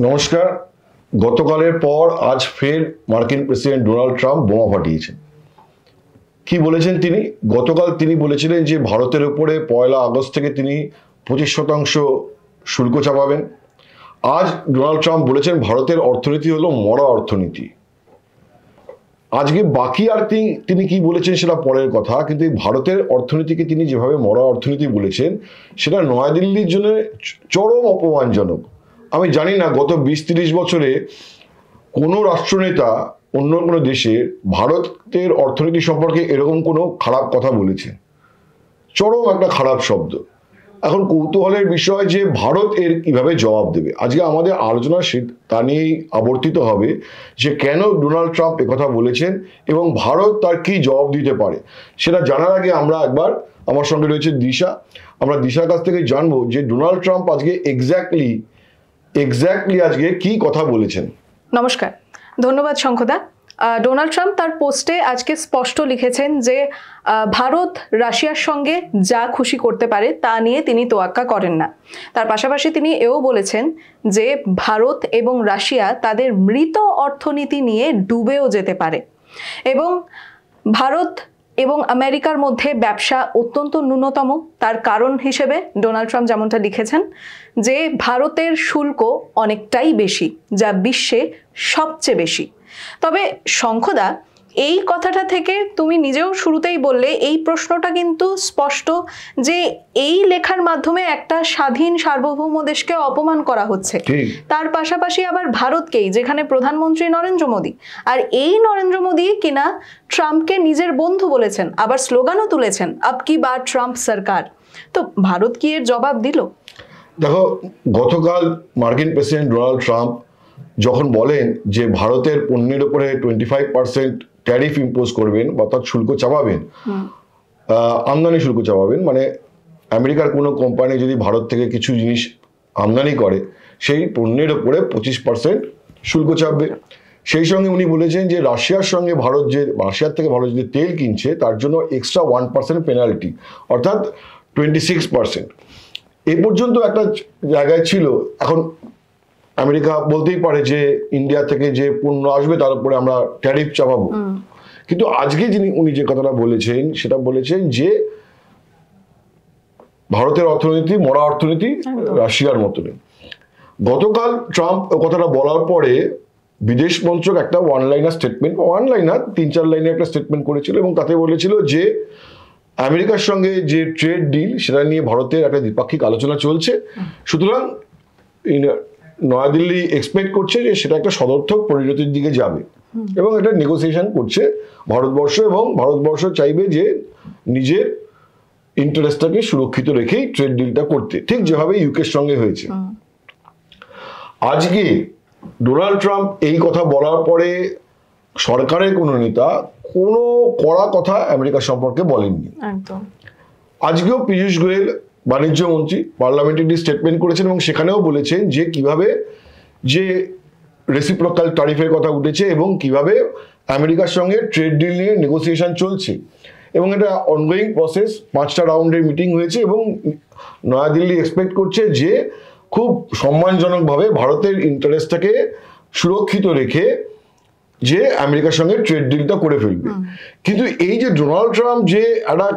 নমস্কার। গতকালের পর আজ ফের মার্কিন প্রেসিডেন্ট ডোনাল্ড ট্রাম্প বোমা ফাটিয়েছেন। কি বলেছেন তিনি? গতকাল তিনি বলেছিলেন যে ভারতের উপরে 1 আগস্ট থেকে তিনি 25% শুল্ক চাপাবেন। আজ ডোনাল্ড ট্রাম্প বলেছেন ভারতের অর্থনীতি হলো মরা অর্থনীতি। আজকে বাকি আর তিনি কি বলেছেন সেটা পরের কথা, কিন্তু ভারতের অর্থনীতিকে তিনি যেভাবে মরা অর্থনীতি বলেছেন সেটা নয়াদিল্লির জন্য চরম অপমানজনক। আমি জানি না গত 20-30 বছরে কোনো রাষ্ট্রনেতা অন্য কোনো দেশের ভারতের অর্থনীতি সম্পর্কে এরকম কোনো খারাপ কথা বলেছে। চরম একটা খারাপ শব্দ। এখন কৌতূহলের বিষয় যে ভারত এর কিভাবে জবাব দেবে। আজকে আমাদের আলোচনা তা নিয়েই আবর্তিত হবে যে কেন ডোনাল্ড ট্রাম্প একথা বলেছেন এবং ভারত তার কি জবাব দিতে পারে। সেটা জানার আগে আমরা একবার, আমার সঙ্গে রয়েছে দিশা, আমরা দিশার কাছ থেকে জানবো যে ডোনাল্ড ট্রাম্প আজকে এক্স্যাক্টলি আজকে কি কথা বলেছেন। নমস্কার, ধন্যবাদ শঙ্খদা। ডোনাল্ড ট্রাম্প তার পোস্টে আজকে স্পষ্ট লিখেছেন যে ভারত রাশিয়ার সঙ্গে যা খুশি করতে পারে তা নিয়ে তিনি তোয়াক্কা করেন না। তার পাশাপাশি তিনি এও বলেছেন যে ভারত এবং রাশিয়া তাদের মৃত অর্থনীতি নিয়ে ডুবেও যেতে পারে এবং ভারত এবং আমেরিকার মধ্যে ব্যবসা অত্যন্ত ন্যূনতম। তার কারণ হিসেবে ডোনাল্ড ট্রাম্প যেমনটা লিখেছেন যে ভারতের শুল্ক অনেকটাই বেশি, যা বিশ্বে সবচেয়ে বেশি। তবে শঙ্খদা, এই কথাটা থেকে তুমি নিজেও শুরুতেই বললে এই প্রশ্নটা কিন্তু স্পষ্ট যে এই লেখার মাধ্যমে একটা স্বাধীন সার্বভৌম দেশকে অপমান করা হচ্ছে। তার পাশাপাশি আবার ভারতকেই, যেখানে প্রধানমন্ত্রী নরেন্দ্র মোদী, আর এই নরেন্দ্র মোদী কিনা ট্রাম্পকে নিজের বন্ধু বলেছেন, আবার স্লোগানও তুলেছেন আব কি বার ট্রাম্প সরকার। তো ভারত কি এর জবাব দিল? দেখো, গতকাল মার্কিন প্রেসিডেন্ট ডোনাল্ড ট্রাম্প যখন বলেন যে ভারতের পণ্যের উপরে 25% ট্যারিফ ইম্পোজ করবেন, অর্থাৎ শুল্ক চাপাবেন, আমদানি শুল্ক চাপাবেন, মানে আমেরিকার কোনো কোম্পানি যদি ভারত থেকে কিছু জিনিস আমদানি করে সেই পণ্যের উপরে 25% শুল্ক চাপবে। সেই সঙ্গে উনি বলেছেন যে রাশিয়ার থেকে ভারত যে তেল কিনছে তার জন্য এক্সট্রা 1% পেনাল্টি, অর্থাৎ 26%। এ পর্যন্ত একটা জায়গায় ছিল। এখন আমেরিকা বলতেই পারে যে ইন্ডিয়া থেকে যে পণ্য আসবে তার উপরে আমরা ট্যারিফ চাপাবো, কিন্তু আজকে উনি যে কথাটা বলেছেন সেটা বলেছেন যে ভারতের অর্থনীতি মরা অর্থনীতি, রাশিয়ার মতন। গতকাল ট্রাম্প কথাটা বলার পরে বিদেশ মন্ত্রক একটা স্টেটমেন্ট 3-4 লাইনের একটা স্টেটমেন্ট করেছিল এবং তাতে বলেছিল যে আমেরিকার সঙ্গে যে ট্রেড ডিল সেটা নিয়ে ভারতের একটা দ্বিপাক্ষিক আলোচনা চলছে, সুতরাং নয়াদিল্লি এক্সপেক্ট করছে যে সেটা একটা সদর্থক পরিণতির দিকে যাবে এবং এটা নেগোসিয়েশন করছে ভারতবর্ষ, এবং ভারতবর্ষ চাইবে যে নিজের ইন্টারেস্টটাকে সুরক্ষিত রেখেই ট্রেড ডিলটা করতে, ঠিক যেভাবে ইউকের সঙ্গে হয়েছে। আজকে ডোনাল্ড ট্রাম্প এই কথা বলার পরে সরকারের কোনো নেতা কোনো কড়া কথা আমেরিকা সম্পর্কে বলেননি। আজকেও পীযূষ গোয়েল বাণিজ্য মন্ত্রী পার্লামেন্টে একটি স্টেটমেন্ট করেছেন এবং সেখানেও বলেছেন যে কিভাবে যে রেসিপ্রোকাল ট্যারিফের কথা উঠেছে এবং কিভাবে আমেরিকার সঙ্গে ট্রেড ডিল নিয়ে নেগোসিয়েশন চলছে এবং এটা অনগোয়িং প্রসেস। 5টা রাউন্ডের মিটিং হয়েছে এবং নয়াদিল্লি এক্সপেক্ট করছে যে খুব সম্মানজনকভাবে ভারতের ইন্টারেস্টটাকে সুরক্ষিত রেখে যে আমেরিকার সঙ্গে ট্রেড ডিলটা করে ফেলবে। কিন্তু এই যে ডোনাল্ড ট্রাম্প যে একটা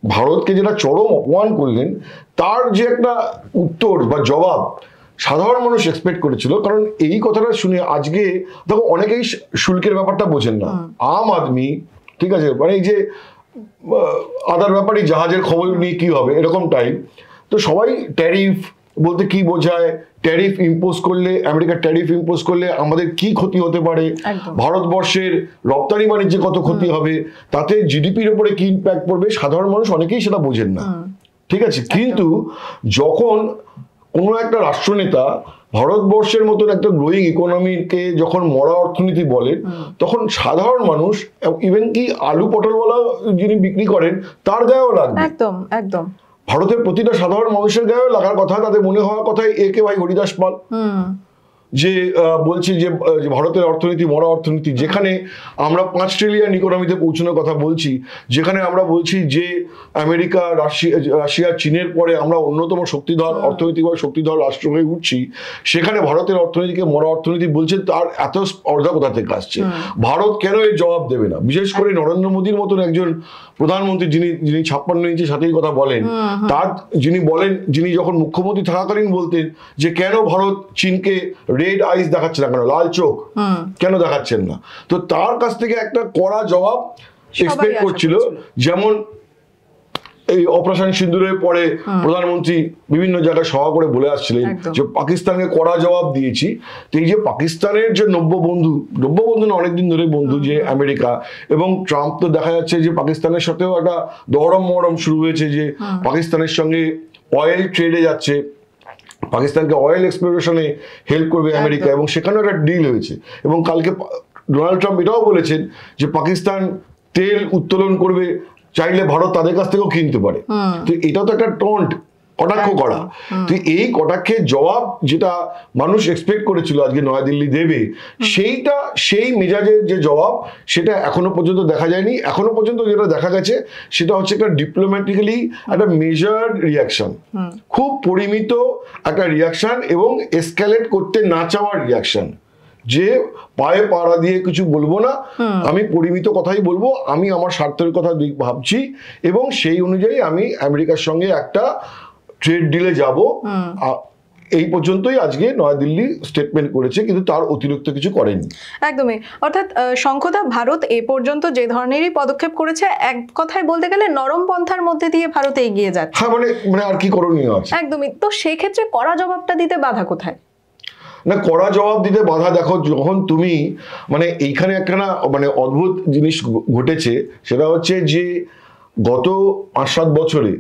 ভারতকে যেটা চরম অপমান করলেন, তার যে একটা উত্তর বা জবাব সাধারণ মানুষ এক্সপেক্ট করেছিল। কারণ এই কথাটা শুনে আজকে দেখো অনেকেই শুল্কের ব্যাপারটা বোঝেন না। আম আদমি, ঠিক আছে, মানে এই যে আদার ব্যাপারে জাহাজের খবর নিয়ে কি হবে এরকম টাইপ, তো সবাই ট্যারিফ বলতে কি বোঝায়, ট্যারিফ ইম্পোজ করলে, আমেরিকার ট্যারিফ ইম্পোজ করলে আমাদের কি ক্ষতি হতে পারে, ভারতবর্ষের রপ্তানি বাণিজ্যে কত ক্ষতি হবে, তাতে জিডিপির উপরে কি ইম্প্যাক্ট পড়বে, সাধারণ মানুষ অনেকেই সেটা বোঝেন না, ঠিক আছে। কিন্তু যখন কোনো একটা রাষ্ট্রনেতা ভারতবর্ষের মতন একটা গ্রোয়িং ইকোনমিকে যখন মরা অর্থনীতি বলেন, তখন সাধারণ মানুষ, ইভেন কি আলু পটলওয়ালা যিনি বিক্রি করেন তার গায়েও লাগবে। একদম একদম ভারতের প্রতিটা সাধারণ মানুষের গায়েও লাগার কথা, তাদের মনে হওয়ার কথা একে ভাই হরিদাস পাল। যে বলছি যে ভারতের অর্থনীতি মরা অর্থনীতি, যেখানে আমরা 5 ট্রিলিয়ন ইকোনমিতে পৌঁছানোর কথা বলছি, যেখানে আমরা বলছি যে আমেরিকা, রাশিয়া, চীনের পরে আমরা অন্যতম শক্তিধর অর্থনৈতিকভাবে শক্তিধর রাষ্ট্র হয়ে উঠছি, সেখানে ভারতের অর্থনীতিকে মরা অর্থনীতি বলছে, তার এত স্পর্ধা কোথা থেকে আসছে? ভারত কেন এর জবাব দেবে না? বিশেষ করে নরেন্দ্র মোদীর মতন একজন প্রধানমন্ত্রী যিনি 56 ইঞ্চি ছাতির কথা বলেন, যিনি যখন মুখ্যমন্ত্রী থাকাকালীন বলতেন যে কেন ভারত চীনকে রেড আইস দেখাচ্ছে না, কেন লাল চোখ কেন দেখাচ্ছেন না, তো তার কাছ থেকে একটা কড়া জবাব এক্সপেক্ট করছিল। যেমন এই অপারেশন সিন্দুরের পরে প্রধানমন্ত্রী বিভিন্ন জায়গায় সভা করে বলে আসছিলেন যে পাকিস্তানকে কড়া জবাব দিয়েছি। তো এই যে পাকিস্তানের যে নব্য বন্ধু না, অনেকদিন ধরে বন্ধু যে আমেরিকা এবং ট্রাম্প, তো দেখা যাচ্ছে যে পাকিস্তানের সাথেও একটা দরম মরম শুরু হয়েছে, যে পাকিস্তানের সঙ্গে অয়েল ট্রেডে যাচ্ছে, পাকিস্তানকে অয়েল এক্সপ্লোরেশনে হেল্প করবে আমেরিকা, এবং সেখানেও একটা ডিল হয়েছে। এবং কালকে ডোনাল্ড ট্রাম্প এটাও বলেছেন যে পাকিস্তান তেল উত্তোলন করবে, চাইলে ভারত তাদের কাছ থেকেও কিনতে পারে। তো এটা তো একটা কটাক্ষ করা। তো এই কটাক্ষের জবাব যেটা মানুষ এক্সপেক্ট করেছিল আজকে নয়াদিল্লি দেবে, সেই মেজাজের যে জবাব, সেটা এখনো পর্যন্ত দেখা যায়নি। এখনো পর্যন্ত যেটা দেখা গেছে সেটা হচ্ছে একটা ডিপ্লোম্যাটিক্যালি একটা মেজার্ড রিয়াকশন, খুব পরিমিত একটা রিয়াকশন, এবং এসকালেট করতে না চাওয়ার রিয়াকশন, যে পায়ে পাড়া দিয়ে কিছু বলবো না, আমি পরিমিত কথাই বলবো, আমি আমার স্বার্থের কথা ভাবছি, এবং সেই অনুযায়ী আমি আমেরিকার সঙ্গে একটা ট্রেড ডিলে যাব। এই পর্যন্তই আজকে নয়াদিল্লি স্টেটমেন্ট করেছে, কিন্তু তার অতিরিক্ত কিছু করেনি। একদমই। অর্থাৎ শঙ্খদা, ভারত এ পর্যন্ত যে ধরনেরই পদক্ষেপ করেছে, এক কথায় বলতে গেলে নরম পন্থার মধ্যে দিয়ে ভারত এগিয়ে যাচ্ছে। হ্যাঁ, মানে আর কি করণীয় আছে? একদমই। তো সেই ক্ষেত্রে কড়া জবাবটা দিতে বাধা কোথায়? না, কড়া জবাব দিতে বাধা, দেখো, যখন তুমি এইখানে একটা অদ্ভুত জিনিস ঘটেছে, সেটা হচ্ছে যে গত 5-7 বছরে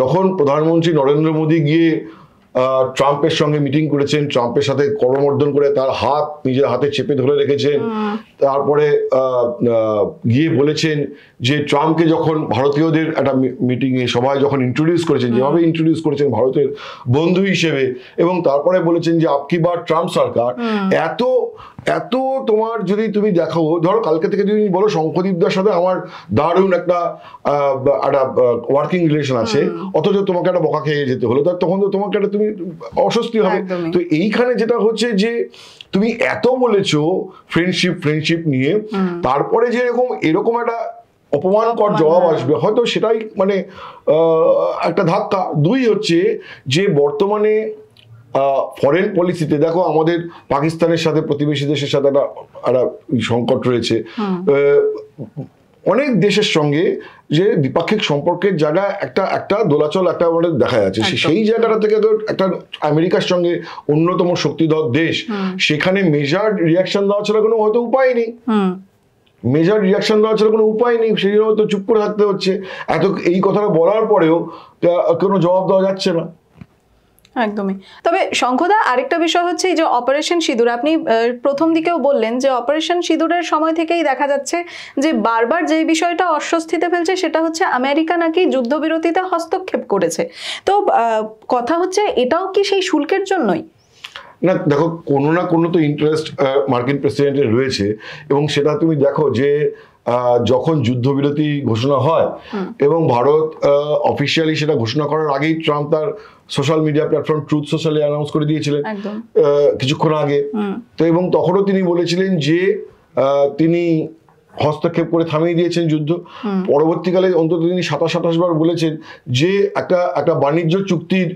যখন প্রধানমন্ত্রী নরেন্দ্র মোদী গিয়ে ট্রাম্পের সঙ্গে মিটিং করেছেন, ট্রাম্পের সাথে করমর্দন করে তার হাত নিজের হাতে চেপে ধরে রেখেছেন, তারপরে গিয়ে বলেছেন যে ট্রাম্পকে যখন ভারতীয়দের একটা মিটিংয়ে সবাই যখন ইন্ট্রোডিউস করেছেন, যেভাবে ইন্ট্রোডিউস করেছেন ভারতের বন্ধু হিসেবে, এবং তারপরে বলেছেন যে আপকি বার ট্রাম্প সরকার, এত তোমার যদি তুমি দেখো, ধরো কালকে থেকে যদি বলো শঙ্খদীপদার সাথে আমার দারুণ একটা ওয়ার্কিং রিলেশন আছে, অথচ তোমাকে একটা বকা খেয়ে যেতে হলো, তখন তো তোমাকে একটা তুমি অস্বস্তি হবে। তো এইখানে যেটা হচ্ছে যে তুমি এত বলেছো ফ্রেন্ডশিপ নিয়ে, তারপরে যে এরকম একটা অপমানকর জবাব আসবে, হয়তো সেটাই একটা ধাক্কা। দুই হচ্ছে যে বর্তমানে ফরেন পলিসিতে দেখো, আমাদের পাকিস্তানের সাথে, প্রতিবেশী দেশের সাথে একটা সংকট রয়েছে, অনেক দেশের সঙ্গে যে দ্বিপাক্ষিক সম্পর্কের জায়গায় একটা দোলাচল একটা আমাদের দেখা যাচ্ছে। সেই জায়গাটা থেকে তো একটা আমেরিকার সঙ্গে অন্যতম শক্তিধর দেশ, সেখানে মেজার্ড রিয়াকশন দেওয়া ছাড়া কোনো হয়তো উপায় নেই, সেই জন্য তো চুপ করে থাকতে হচ্ছে। এই কথাটা বলার পরেও কোনো জবাব দেওয়া যাচ্ছে না। একদমই। তবে শঙ্খদা, আরেকটা বিষয় হচ্ছে এই যে অপারেশন সিঁদুর, আপনি প্রথম দিকেও বললেন যে অপারেশন সিঁদুরের সময় থেকেই দেখা যাচ্ছে যে বারবার যে বিষয়টা অস্বস্তিতে ফেলছে সেটা হচ্ছে আমেরিকা নাকি যুদ্ধবিরতিতে হস্তক্ষেপ করেছে। তো কথা হচ্ছে এটাও কি সেই শুল্কের জন্যই? না, দেখো, কোনো না কোনো তো ইন্টারেস্ট মার্কিন প্রেসিডেন্টের রয়েছে, এবং সেটা তুমি দেখো যে যখন যুদ্ধবিরতি ঘোষণা হয় এবং ভারত অফিসিয়ালি সেটা ঘোষণা করার আগেই ট্রাম্প তার সোশ্যাল মিডিয়া প্ল্যাটফর্ম ট্রুথ সোশ্যালে অ্যানাউন্স করে দিয়েছিলেন কিছুক্ষণ আগে। তো এবং তখনও তিনি বলেছিলেন যে তিনি হস্তক্ষেপ করে থামিয়ে দিয়েছেন যুদ্ধ। পরবর্তীকালে অন্তত তিনি 27 বার বলেছেন যে একটা বাণিজ্য চুক্তির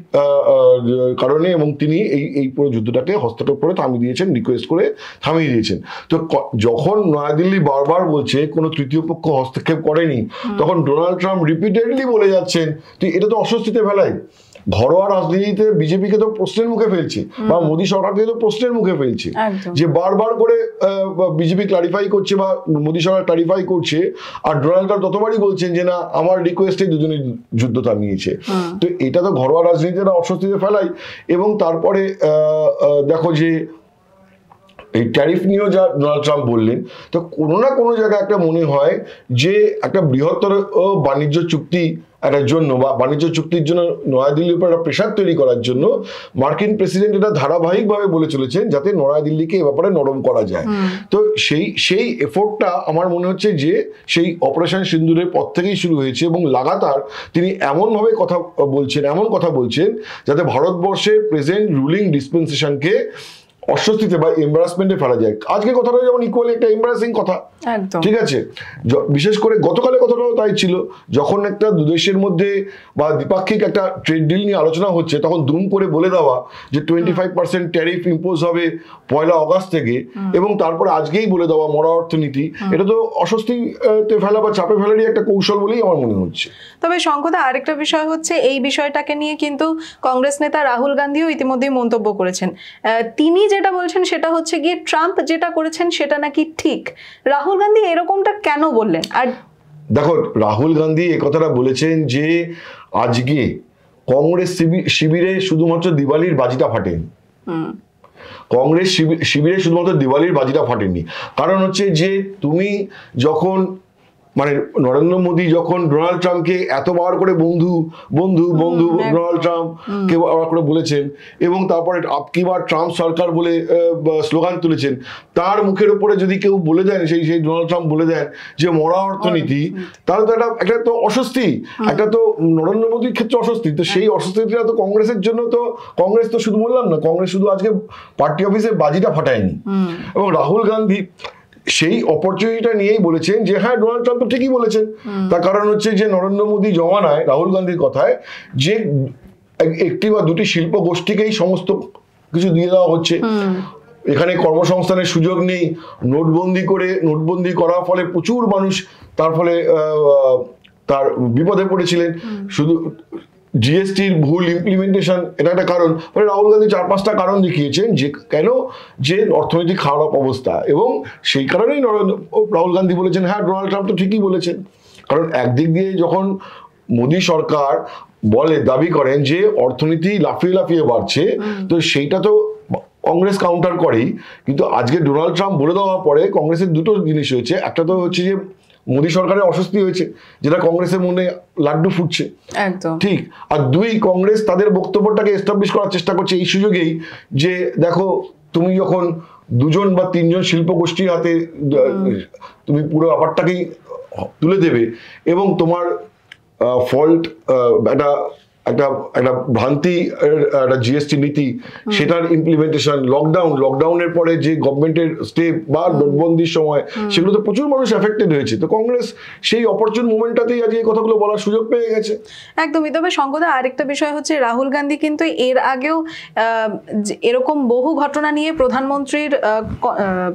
কারণে, এবং তিনি এই পুরো যুদ্ধটাকে হস্তক্ষেপ করে থামিয়ে দিয়েছেন, রিকোয়েস্ট করে থামিয়ে দিয়েছেন। তো যখন নয়াদিল্লি বারবার বলছে কোনো তৃতীয় পক্ষ হস্তক্ষেপ করেনি, তখন ডোনাল্ড ট্রাম্প রিপিটেডলি বলে যাচ্ছেন তো এটা তো অস্বস্তিতে ফেলায়। ঘরোয়া রাজনীতিতে বিজেপিকে তো প্রশ্নের মুখে ফেলছে, বা মোদী সরকারকে তো প্রশ্নের মুখে ফেলছে, যে বারবার করে বিজেপি ক্লারিফাই করছে বা মোদী সরকার ক্লারিফাই করছে, আর ডোনাল্ড ট্রাম্প ততবারই বলছেন যে না, আমার রিকোয়েস্টে দুজনে যুদ্ধ থামিয়েছে। তো এটা তো ঘরোয়া রাজনীতিটা অস্বস্তিতে ফেলাই। এবং তারপরে দেখো যে এই ট্যারিফ নিয়েও যা ডোনাল্ড ট্রাম্প বললেন, তো কোনো না কোনো জায়গায় একটা মনে হয় যে একটা বৃহত্তর বাণিজ্য চুক্তি একটা জন্য বা বাণিজ্য চুক্তির জন্য নয়াদিল্লির উপর একটা প্রেশার তৈরি করার জন্য মার্কিন প্রেসিডেন্ট এটা ধারাবাহিকভাবে বলে চলেছেন যাতে নয়াদিল্লিকে এ ব্যাপারে নরম করা যায়। তো সেই এফোর্টটা আমার মনে হচ্ছে যে সেই অপারেশন সিন্দুরের পর থেকেই শুরু হয়েছে এবং লাগাতার তিনি এমন কথা বলছেন যাতে ভারতবর্ষের প্রেজেন্ট রুলিং ডিসপেন্সেশনকে অস্বস্তিতে বা এম্বারাসমেন্টে ফেলা যায়। আজকে কথাটা যেমন ইকুয়ালি একটা এম্বারাসিং কথা, ঠিক আছে। বিশেষ করে গতকালের কথাটাও তাই ছিল, যখন একটা দুদেশের মধ্যে বা দ্বিপাক্ষিক একটা ট্রেড ডিল নিয়ে আলোচনা হচ্ছে তখন দুম করে বলে দেওয়া যে 25% ট্যারিফ ইম্পোজ হবে 1 অগাস্ট থেকে, এবং তারপরে আজকেই বলে দেওয়া মরা অর্থনীতি, এটা তো অস্বস্তিতে ফেলা বা চাপে ফেলারই একটা কৌশল বলেই আমার মনে হচ্ছে। তবে শঙ্কদা, আরেকটা বিষয় হচ্ছে এই বিষয়টাকে নিয়ে কিন্তু কংগ্রেস নেতা রাহুল গান্ধীও ইতিমধ্যেই মন্তব্য করেছেন। তিনি যেটা বলছেন সেটা হচ্ছে গিয়ে ট্রাম্প যেটা করেছেন সেটা নাকি ঠিক। রাহুল গান্ধী এরকমটা কেন বললেন? আর দেখো, রাহুল গান্ধী এ কথাটা বলেছেন যে আজকে কংগ্রেস শিবিরে শুধুমাত্র দিওয়ালির বাজিটা ফাটেনি। কংগ্রেস শিবিরে শুধুমাত্র দিওয়ালির বাজিটা ফাটেনি, কারণ হচ্ছে যে তুমি যখন মানে নরেন্দ্র মোদী যখন ডোনাল্ড ট্রাম্পকে এতবার করে বন্ধু বন্ধু বন্ধু ডোনাল্ড ট্রাম্প কে আবার করে বলেছেন এবং তারপরে আপকি বার ট্রাম্প সরকার বলে স্লোগান তুলেছেন, তার মুখের উপরে যদি কেউ বলে দেন সেই ডোনাল্ড ট্রাম্প বলে দেন যে মরা অর্থনীতি, তাহলে তো একটা তো অস্বস্তি, একটা তো নরেন্দ্র মোদীর ক্ষেত্রে অস্বস্তি। তো সেই অস্বস্তিটা তো কংগ্রেসের জন্য, তো কংগ্রেস তো শুধু বললাম না, কংগ্রেস শুধু আজকে পার্টি অফিসে বাজিটা ফাটায়নি, এবং রাহুল গান্ধী সেই অপরচুনিটিটা নিয়েই বলেছেন যে হ্যাঁ ডোনাল্ড ট্রাম্প তো ঠিকই বলেছেন। তার কারণ হচ্ছে যে নরেন্দ্র মোদী জমানায় রাহুল গান্ধীর কথায় যে একটি বা দুটি শিল্প গোষ্ঠীকেই সমস্ত কিছু দিয়ে দেওয়া হচ্ছে, এখানে কর্মসংস্থানের সুযোগ নেই, নোটবন্দি করার ফলে প্রচুর মানুষ তার ফলে তার বিপদে পড়েছিলেন, শুধু জিএসটির ভুল ইমপ্লিমেন্টেশন এটা একটা কারণ। মানে রাহুল গান্ধী 4-5টা কারণ দেখিয়েছেন যে কেন যে অর্থনৈতিক খারাপ অবস্থা, এবং সেই কারণেই রাহুল গান্ধী বলেছেন হ্যাঁ ডোনাল্ড ট্রাম্প তো ঠিকই বলেছেন। কারণ একদিক দিয়ে যখন মোদী সরকার দাবি করেন যে অর্থনীতি লাফিয়ে লাফিয়ে বাড়ছে, তো সেইটা তো কংগ্রেস কাউন্টার করেই, কিন্তু আজকে ডোনাল্ড ট্রাম্প বলে দেওয়ার পরে কংগ্রেসের দুটো জিনিস হয়েছে। একটা তো হচ্ছে যে মোদী সরকারের অস্বস্তি হয়েছে, যেটা কংগ্রেসের মনে লাড্ডু ফুটছে, একদম ঠিক। আর দুই, কংগ্রেস তাদের বক্তব্যটাকে এস্টাবলিশ করার চেষ্টা করছে এই সুযোগেই যে দেখো তুমি যখন 2জন বা 3জন শিল্প গোষ্ঠীর হাতে তুমি পুরো ব্যাপারটাকেই তুলে দেবে এবং তোমার ফল্ট একটা ভ্রান্তি একটা জিএসটি নীতি, সেটার ইমপ্লিমেন্টেশন, লকডাউনের পরে যে গভর্নমেন্টের স্টেপ বা নোটবন্দির সময়, সেগুলো তো প্রচুর মানুষ এফেক্টেড হয়েছে। তো কংগ্রেস সেই অপরচুন মোমেন্টটাতেই আজকে এই কথাগুলো বলার সুযোগ পেয়ে গেছে। একদমই। তবে শঙ্কদা, আরেকটা বিষয় হচ্ছে রাহুল গান্ধী কিন্তু এর আগেও এরকম বহু ঘটনা নিয়ে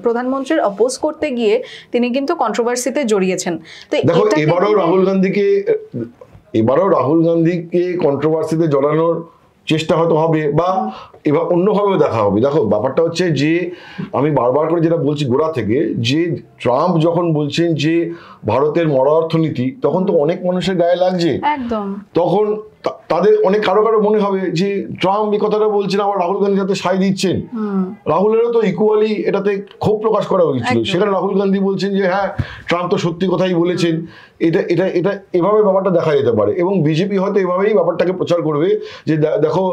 প্রধানমন্ত্রীর অপোজ করতে গিয়ে তিনি কিন্তু কন্ট্রোভার্সিতে জড়িয়েছেন। তো দেখো, এবারও রাহুল গান্ধীকে কন্ট্রোভার্সিতে জড়ানোর চেষ্টা হয়তো হবে, বা এবার অন্যভাবেও দেখা হবে। দেখো, ব্যাপারটা হচ্ছে যে আমি বারবার করে যেটা বলছি গোড়া থেকে, যে ট্রাম্প যখন বলছেন যে ভারতের মরা অর্থনীতি, তখন তো অনেক মানুষের গায়ে লাগছে একদম। তখন তাদের অনেক কারো মনে হবে যে ট্রাম্প এই কথাটা বলছেন, আবার রাহুল গান্ধী যাতে সাই দিচ্ছেন। রাহুলেরও তো ইকুয়ালি এটাতে ক্ষোভ প্রকাশ করা হয়েছিল, সেখানে রাহুল গান্ধী বলছেন যে হ্যাঁ ট্রাম্প তো সত্যি কথাই বলেছেন। এটা এভাবে ব্যাপারটা দেখা যেতে পারে, এবং বিজেপি হয়তো এভাবেই ব্যাপারটাকে প্রচার করবে যে দেখো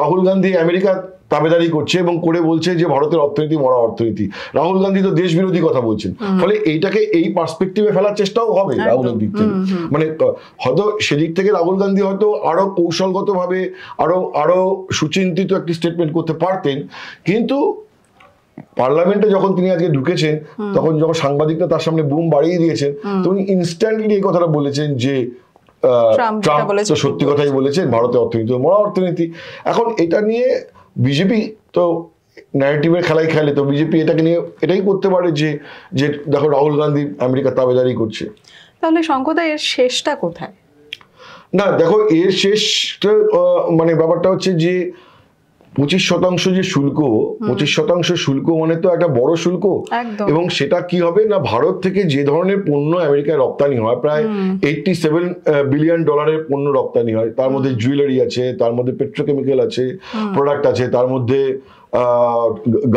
রাহুল গান্ধী আমেরিকা তাবেদারি করছে এবং করে বলছে যে ভারতের অর্থনীতি মরা অর্থনীতি। রাহুল গান্ধী তো দেশ বিরোধী কথা বলছেন, ফলে এইটাকে এই পার্সপেক্টিভে ফেলার চেষ্টাও হবে রাহুলের দিক থেকে। মানে হয়তো সেদিক থেকে রাহুল গান্ধী হয়তো আরো কৌশলগতভাবে আরো সুচিন্তিত একটি স্টেটমেন্ট করতে পারতেন, কিন্তু পার্লামেন্টে যখন তিনি আজকে ঢুকেছেন, তখন যখন সাংবাদিকরা তার সামনে বুম বাড়িয়ে দিয়েছেন, তো উনি ইনস্ট্যান্টলি এই কথাটা বলেছেন যে ট্রাম্প তো সত্যি কথাই বলেছেন, ভারতের অর্থনীতি মরা অর্থনীতি। এখন এটা নিয়ে বিজেপি তো ন্যারেটিভের খেলাই খেলে, তো বিজেপি এটাকে নিয়ে এটাই করতে পারে যে দেখো রাহুল গান্ধী আমেরিকা তাবেদারি করছে। তাহলে শঙ্কদা, এর শেষটা কোথায়? না দেখো, এর শেষটা মানে ব্যাপারটা হচ্ছে যে 25% যে শুল্ক, 25% শুল্ক মানে তো একটা বড় শুল্ক, এবং সেটা কি হবে না, ভারত থেকে যে ধরনের পণ্য আমেরিকায় রপ্তানি হয়, প্রায় $87 বিলিয়ন পণ্য রপ্তানি হয়, তার মধ্যে জুয়েলারি আছে, তার মধ্যে পেট্রোকেমিক্যাল আছে, প্রোডাক্ট আছে, তার মধ্যে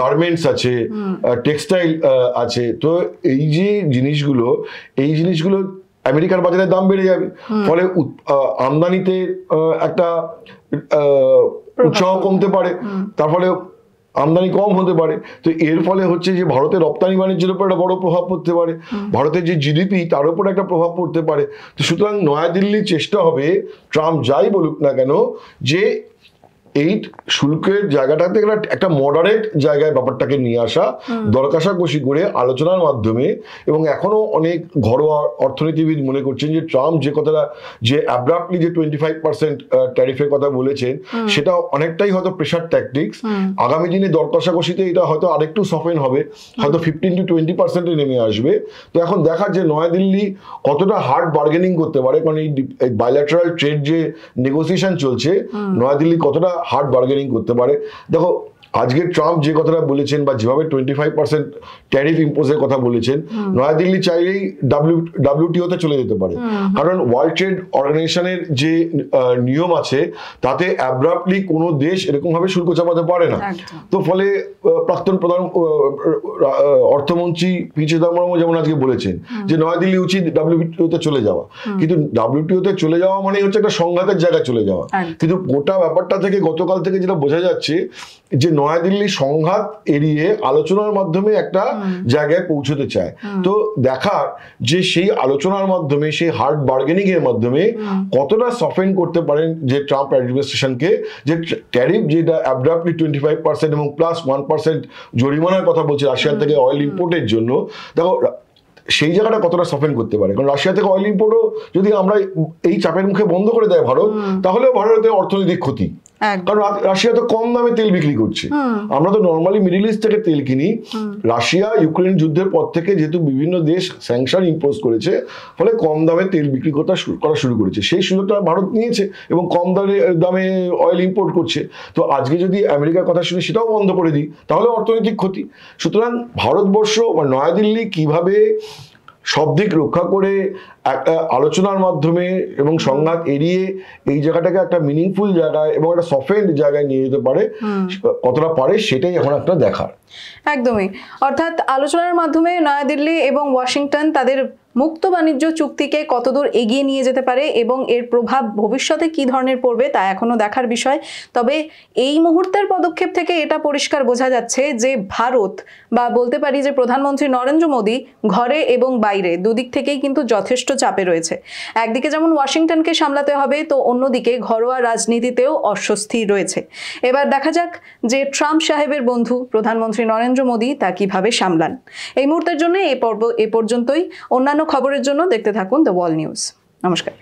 গার্মেন্টস আছে, টেক্সটাইল আছে। তো এই জিনিসগুলো আমেরিকার বাজারে দাম বেড়ে যাবে, ফলে আমদানিতে একটা উৎসাহ কমতে পারে, তার ফলে আমদানি কম হতে পারে। তো এর ফলে হচ্ছে যে ভারতের রপ্তানি বাণিজ্যের উপর একটা বড় প্রভাব পড়তে পারে, ভারতের যে জিডিপি তার উপর একটা প্রভাব পড়তে পারে। তো সুতরাং নয়াদিল্লির চেষ্টা হবে, ট্রাম্প যাই বলুক না কেন, যে এই শুল্কের জায়গাটাতে একটা মডারেট জায়গায় ব্যাপারটাকে নিয়ে আসা, দরকষাকষি করে আলোচনার মাধ্যমে। এবং এখনো অনেক ঘরোয়া অর্থনীতিবিদ মনে করছেন যে ট্রাম্প যে কথাটা, যে অ্যাব্রাপ্টলি যে 25% ট্যারিফের কথা বলেছেন, সেটা অনেকটাই হয়তো প্রেশার ট্যাকটিক্স। আগামী দিনে দরকষাকষিতে এটা হয়তো আরেকটু সফেন হবে, হয়তো 15 to 20% নেমে আসবে। তো এখন দেখার যে নয়াদিল্লি কতটা হার্ড বার্গেনিং করতে পারে, কারণ এই বাইল্যাটারাল ট্রেড যে নেগোসিয়েশন চলছে, নয়াদিল্লি কতটা হার্ড বার্গেনিং করতে পারে। দেখো আজকে ট্রাম্প যে কথাটা বলেছেন বা যেভাবে 25% ট্যারিফ ইম্পোজের কথা বলেছেন, নয়াদিল্লি চাইলেই WTO-তে চলে যেতে পারে, কারণ ওয়ার্ল্ড ট্রেড অর্গানাইজেশনের যে নিয়ম আছে তাতে অ্যাব্রাপ্টলি কোনো দেশ এরকম ভাবে শুল্ক চাপাতে পারে না। তো ফলে প্রাক্তন প্রধান অর্থমন্ত্রী পি চিদম্বরম যেমন আজকে বলেছেন যে নয়াদিল্লি উচিত WTO-তে চলে যাওয়া, কিন্তু WTO-তে চলে যাওয়া মানে হচ্ছে একটা সংঘাতের জায়গায় চলে যাওয়া। কিন্তু গোটা ব্যাপারটা থেকে গতকাল থেকে যেটা বোঝা যাচ্ছে যে নয়াদিল্লি সংঘাত এড়িয়ে আলোচনার মাধ্যমে একটা জায়গায় পৌঁছতে চায়। তো দেখার যে সেই আলোচনার মাধ্যমে, সেই হার্ড বার্গেনিং এর মাধ্যমে কতটা সফেন করতে পারেন যে ট্রাম্প অ্যাডমিনিস্ট্রেশনকে, যে ট্যারিফ যেটা অ্যাব্রাপ্টলি 25% এবং প্লাস 1% জরিমানার কথা বলছে রাশিয়া থেকে অয়েল ইম্পোর্টের জন্য। দেখো সেই জায়গাটা কতটা সফেন করতে পারে, কারণ রাশিয়া থেকে অয়েল ইম্পোর্টও যদি আমরা এই চাপের মুখে বন্ধ করে দেয় ভারত, তাহলেও ভারতের অর্থনৈতিক ক্ষতি, কারণ রাশিয়া তো কম দামে তেল বিক্রি করছে। আমরা তো নর্মালি মিডল ইস্ট থেকে তেল কিনি, রাশিয়া ইউক্রেন যুদ্ধের পর থেকে যেহেতু বিভিন্ন দেশ স্যাংশন ইম্পোজ করেছে, ফলে কম দামে তেল বিক্রি করা শুরু করেছে। সেই সুযোগটা ভারত নিয়েছে এবং কম দামে অয়েল ইম্পোর্ট করছে। তো আজকে যদি আমেরিকার কথা শুনে সেটাও বন্ধ করে দিই, তাহলে অর্থনৈতিক ক্ষতি। সুতরাং ভারতবর্ষ বা নয়াদিল্লি কিভাবে সব দিক রক্ষা করে একটা আলোচনার মাধ্যমে এবং সংঘাত এড়িয়ে এই জায়গাটাকে একটা মিনিংফুল জায়গায় এবং একটা সফেন্ড জায়গায় নিয়ে যেতে পারে, কতটা পারে সেটাই এখন একটা দেখার। একদমই, অর্থাৎ আলোচনার মাধ্যমে নয়াদিল্লি এবং ওয়াশিংটন তাদের মুক্ত বাণিজ্য চুক্তিকে কতদূর এগিয়ে নিয়ে যেতে পারে এবং এর প্রভাব ভবিষ্যতে কি ধরনের পড়বে তা এখনো দেখার বিষয়। তবে এই মুহূর্তের পদক্ষেপ থেকে এটা পরিষ্কার বোঝা যাচ্ছে যে ভারত বা বলতে পারি যে প্রধানমন্ত্রী নরেন্দ্র মোদী ঘরে এবং বাইরে দুদিক থেকেই কিন্তু যথেষ্ট চাপে রয়েছে। একদিকে যেমন ওয়াশিংটনকে সামলাতে হবে, তো অন্যদিকে ঘরোয়া রাজনীতিতেও অস্বস্তি রয়েছে। এবার দেখা যাক যে ট্রাম্প সাহেবের বন্ধু প্রধানমন্ত্রী নরেন্দ্র মোদী তা কিভাবে সামলান। এই মুহূর্তের জন্য এই পর্ব এ পর্যন্তই। অন্যান্য খবরের জন্য দেখতে থাকুন দ্য ওয়াল নিউজ। নমস্কার।